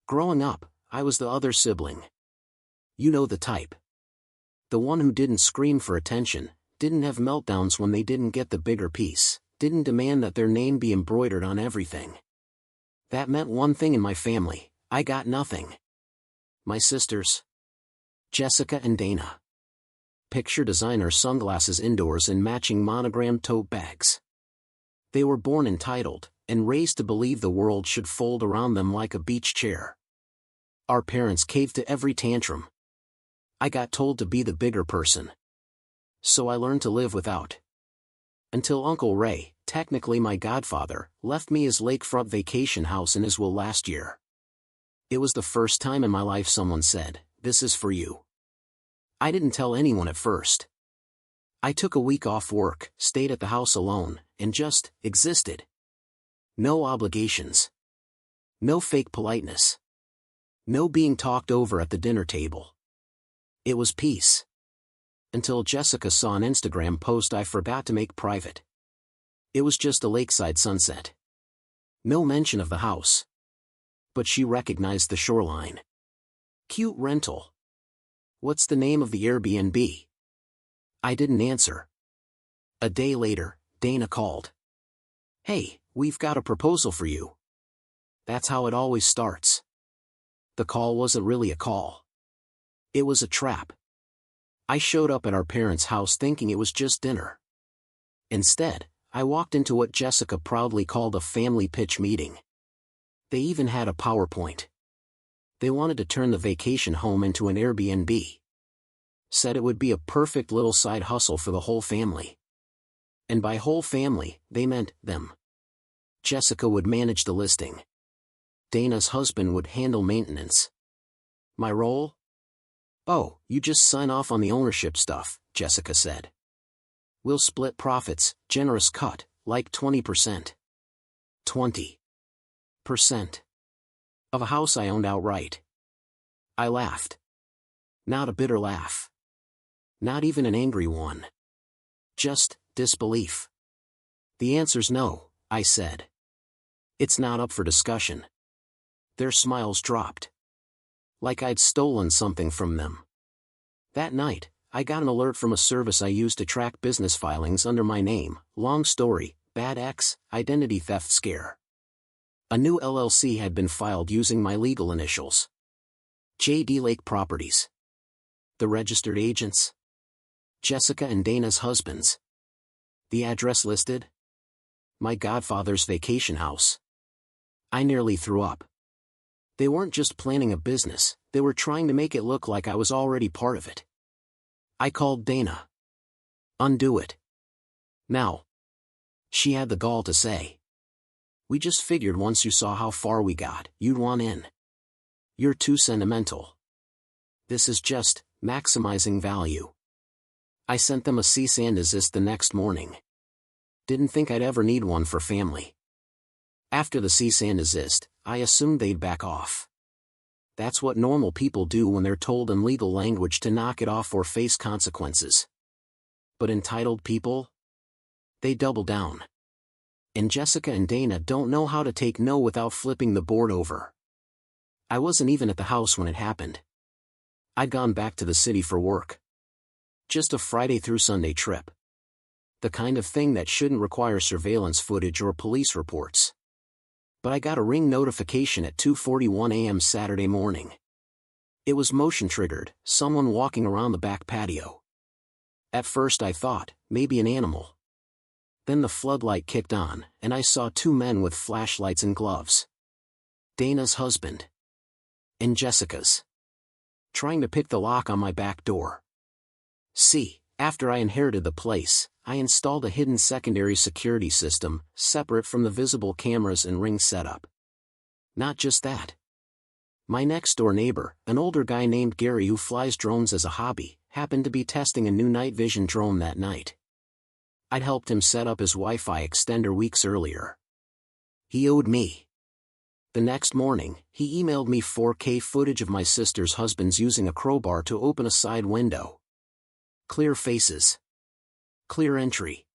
Growing up, I was the other sibling. You know the type. The one who didn't scream for attention, didn't have meltdowns when they didn't get the bigger piece, didn't demand that their name be embroidered on everything. That meant one thing in my family: I got nothing. My sisters, Jessica and Dana. Picture designer sunglasses indoors and matching monogrammed tote bags. They were born entitled, and raised to believe the world should fold around them like a beach chair. Our parents caved to every tantrum. I got told to be the bigger person. So I learned to live without. Until Uncle Ray, technically my godfather, left me his lakefront vacation house in his will last year. It was the first time in my life someone said, "This is for you." I didn't tell anyone at first. I took a week off work, stayed at the house alone, and just existed. No obligations. No fake politeness. No being talked over at the dinner table. It was peace. Until Jessica saw an Instagram post I forgot to make private. It was just a lakeside sunset. No mention of the house. But she recognized the shoreline. Cute rental. What's the name of the Airbnb? I didn't answer. A day later, Dana called. "Hey, we've got a proposal for you." That's how it always starts. The call wasn't really a call. It was a trap. I showed up at our parents' house thinking it was just dinner. Instead, I walked into what Jessica proudly called a family pitch meeting. They even had a PowerPoint. They wanted to turn the vacation home into an Airbnb. Said it would be a perfect little side hustle for the whole family. And by whole family, they meant them. Jessica would manage the listing. Dana's husband would handle maintenance. My role? "Oh, you just sign off on the ownership stuff," Jessica said. "We'll split profits, generous cut, like 20%. 20% of a house I owned outright." I laughed. Not a bitter laugh. Not even an angry one. Just disbelief. "The answer's no," I said. "It's not up for discussion." Their smiles dropped. Like I'd stolen something from them. That night, I got an alert from a service I used to track business filings under my name. Long story, bad identity theft scare. A new LLC had been filed using my legal initials. J.D. Lake Properties. The registered agents? Jessica and Dana's husbands. The address listed? My godfather's vacation house. I nearly threw up. They weren't just planning a business, they were trying to make it look like I was already part of it. I called Dana. "Undo it. Now." She had the gall to say. "We just figured once you saw how far we got, you'd want in. You're too sentimental. This is just maximizing value." I sent them a cease and desist the next morning. Didn't think I'd ever need one for family. After the cease and desist, I assumed they'd back off. That's what normal people do when they're told in legal language to knock it off or face consequences. But entitled people? They double down. And Jessica and Dana don't know how to take no without flipping the board over. I wasn't even at the house when it happened. I'd gone back to the city for work. Just a Friday through Sunday trip. The kind of thing that shouldn't require surveillance footage or police reports. But I got a ring notification at 2:41 a.m. Saturday morning. It was motion-triggered, someone walking around the back patio. At first I thought, maybe an animal. Then the floodlight kicked on, and I saw two men with flashlights and gloves. Dana's husband. And Jessica's. Trying to pick the lock on my back door. See, after I inherited the place, I installed a hidden secondary security system, separate from the visible cameras and ring setup. Not just that. My next-door neighbor, an older guy named Gary who flies drones as a hobby, happened to be testing a new night vision drone that night. I'd helped him set up his Wi-Fi extender weeks earlier. He owed me. The next morning, he emailed me 4K footage of my sister's husbands using a crowbar to open a side window. Clear faces. Clear entry.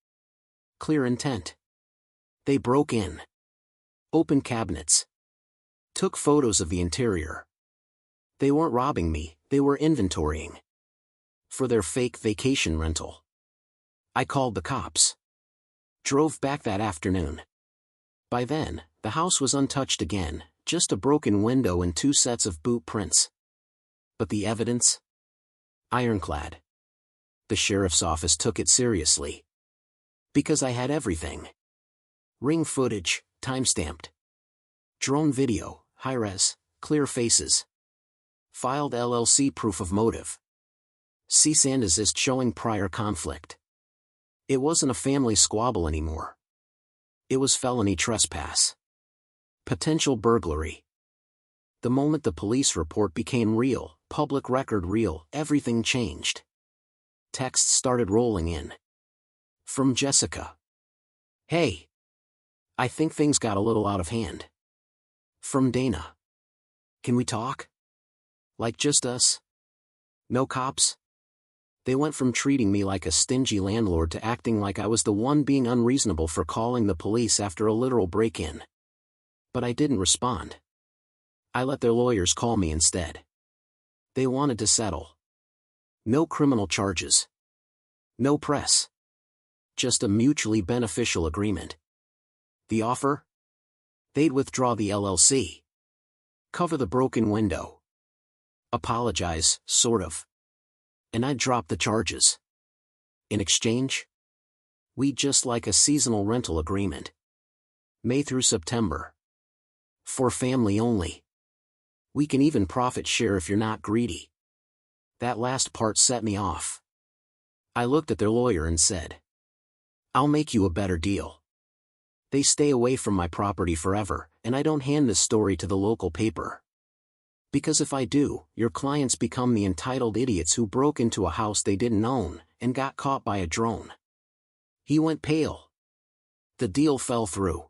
Clear intent. They broke in. Open cabinets. Took photos of the interior. They weren't robbing me, they were inventorying. For their fake vacation rental. I called the cops. Drove back that afternoon. By then, the house was untouched again, just a broken window and 2 sets of boot prints. But the evidence? Ironclad. The sheriff's office took it seriously. Because I had everything. Ring footage, timestamped. Drone video, high-res, clear faces. Filed LLC proof of motive. Cease and desist showing prior conflict. It wasn't a family squabble anymore. It was felony trespass. Potential burglary. The moment the police report became real, public record real, everything changed. Texts started rolling in. From Jessica. Hey. I think things got a little out of hand. From Dana. Can we talk? Like just us? No cops? They went from treating me like a stingy landlord to acting like I was the one being unreasonable for calling the police after a literal break-in. But I didn't respond. I let their lawyers call me instead. They wanted to settle. No criminal charges. No press. Just a mutually beneficial agreement. The offer? They'd withdraw the LLC. Cover the broken window. Apologize, sort of. And I'd drop the charges. In exchange? We'd just like a seasonal rental agreement. May through September. For family only. We can even profit share if you're not greedy. That last part set me off. I looked at their lawyer and said, I'll make you a better deal. They stay away from my property forever, and I don't hand this story to the local paper. Because if I do, your clients become the entitled idiots who broke into a house they didn't own, and got caught by a drone. He went pale. The deal fell through.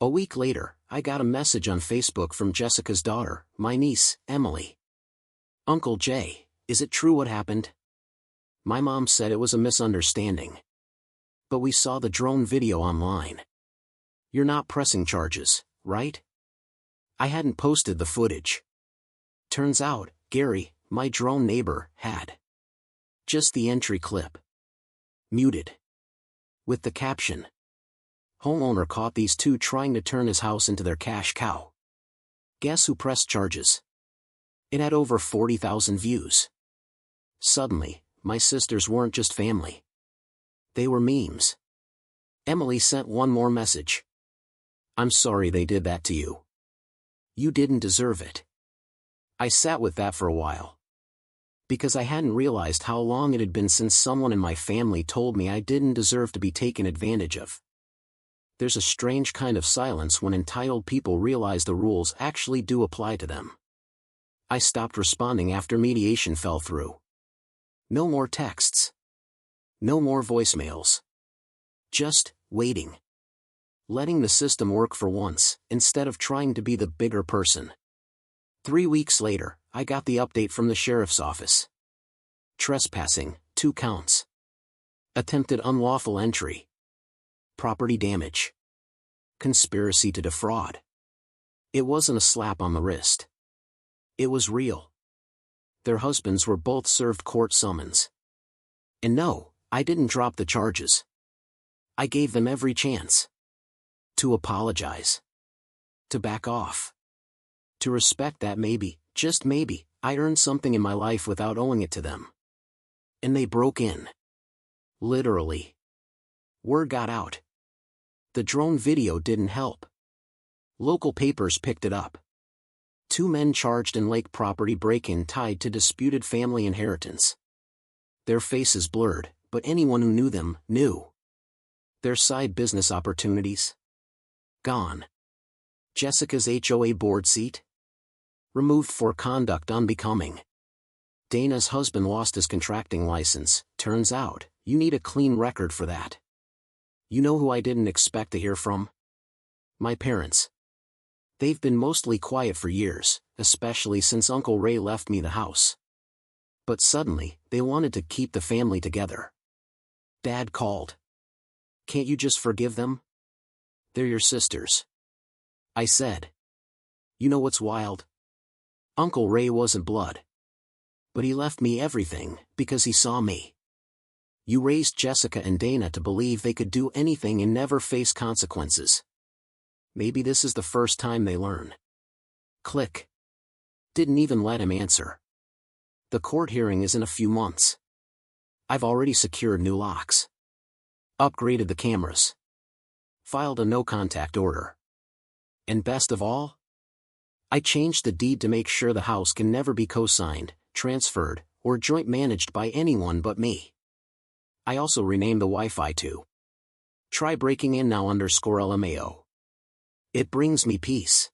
A week later, I got a message on Facebook from Jessica's daughter, my niece, Emily. Uncle Jay, is it true what happened? My mom said it was a misunderstanding. But we saw the drone video online. You're not pressing charges, right? I hadn't posted the footage. Turns out, Gary, my drone neighbor, had. Just the entry clip. Muted. With the caption. Homeowner caught these two trying to turn his house into their cash cow. Guess who pressed charges? It had over 40,000 views. Suddenly, my sisters weren't just family. They were memes. Emily sent one more message. I'm sorry they did that to you. You didn't deserve it. I sat with that for a while. Because I hadn't realized how long it had been since someone in my family told me I didn't deserve to be taken advantage of. There's a strange kind of silence when entitled people realize the rules actually do apply to them. I stopped responding after mediation fell through. No more texts. No more voicemails. Just waiting. Letting the system work for once, instead of trying to be the bigger person. 3 weeks later, I got the update from the sheriff's office. Trespassing, 2 counts. Attempted unlawful entry. Property damage. Conspiracy to defraud. It wasn't a slap on the wrist. It was real. Their husbands were both served court summons. And no, I didn't drop the charges. I gave them every chance. To apologize. To back off. To respect that maybe, just maybe, I earned something in my life without owing it to them. And they broke in. Literally. Word got out. The drone video didn't help. Local papers picked it up. 2 men charged in Lake property break-in tied to disputed family inheritance. Their faces blurred, but anyone who knew them, knew. Their side business opportunities? Gone. Jessica's HOA board seat? Removed for conduct unbecoming. Dana's husband lost his contracting license. Turns out, you need a clean record for that. You know who I didn't expect to hear from? My parents. They've been mostly quiet for years, especially since Uncle Ray left me the house. But suddenly, they wanted to keep the family together. Dad called. Can't you just forgive them? They're your sisters. I said. You know what's wild? Uncle Ray wasn't blood. But he left me everything, because he saw me. You raised Jessica and Dana to believe they could do anything and never face consequences. Maybe this is the first time they learn. Click. Didn't even let him answer. The court hearing is in a few months. I've already secured new locks. Upgraded the cameras. Filed a no-contact order. And best of all? I changed the deed to make sure the house can never be co-signed, transferred, or joint managed by anyone but me. I also renamed the Wi-Fi to Try Breaking In Now _LMAO. It brings me peace.